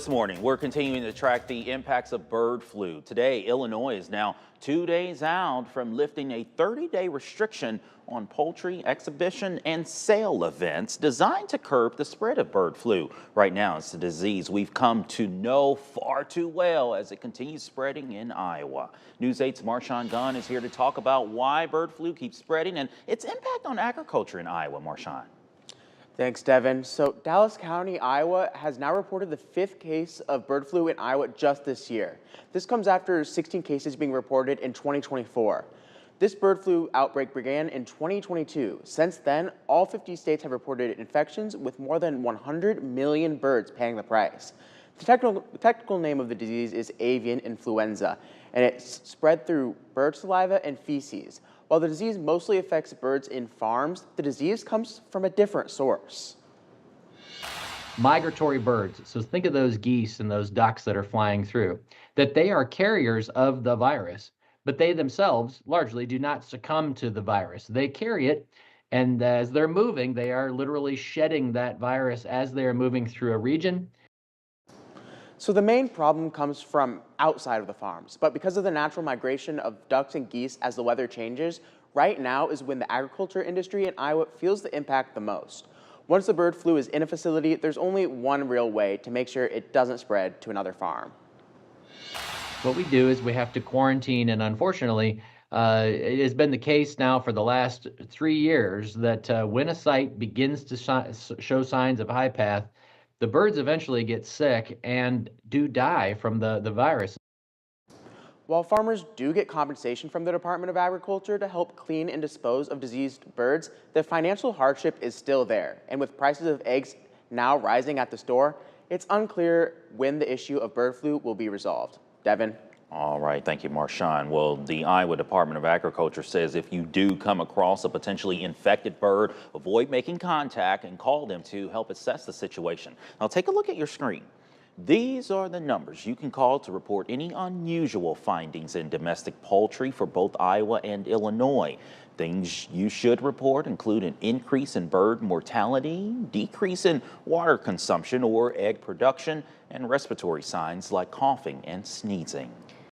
This morning, we're continuing to track the impacts of bird flu. Today, Illinois is now 2 days out from lifting a 30-day restriction on poultry exhibition and sale events designed to curb the spread of bird flu. Right now, it's a disease we've come to know far too well as it continues spreading in Iowa. News 8's Marshawn Gunn is here to talk about why bird flu keeps spreading and its impact on agriculture in Iowa. Marshawn. Thanks, Devin. So Dallas County, Iowa has now reported the 5th case of bird flu in Iowa just this year. This comes after 16 cases being reported in 2024. This bird flu outbreak began in 2022. Since then, all 50 states have reported infections with more than 100 million birds paying the price. The technical name of the disease is avian influenza, and it's spread through bird saliva and feces. While the disease mostly affects birds in farms, the disease comes from a different source. Migratory birds, so think of those geese and those ducks that are flying through, that they are carriers of the virus, but they themselves largely do not succumb to the virus. They carry it, and as they're moving, they are literally shedding that virus as they are moving through a region. So the main problem comes from outside of the farms, but because of the natural migration of ducks and geese as the weather changes, right now is when the agriculture industry in Iowa feels the impact the most. Once the bird flu is in a facility, there's only one real way to make sure it doesn't spread to another farm. What we do is we have to quarantine, and unfortunately, it has been the case now for the last 3 years that when a site begins to show signs of high path, the birds eventually get sick and do die from the virus. While farmers do get compensation from the Department of Agriculture to help clean and dispose of diseased birds, the financial hardship is still there. And with prices of eggs now rising at the store, it's unclear when the issue of bird flu will be resolved. Devin. All right, thank you, Marshawn. Well, the Iowa Department of Agriculture says if you do come across a potentially infected bird, avoid making contact and call them to help assess the situation. Now, take a look at your screen. These are the numbers you can call to report any unusual findings in domestic poultry for both Iowa and Illinois. Things you should report include an increase in bird mortality, decrease in water consumption or egg production, and respiratory signs like coughing and sneezing.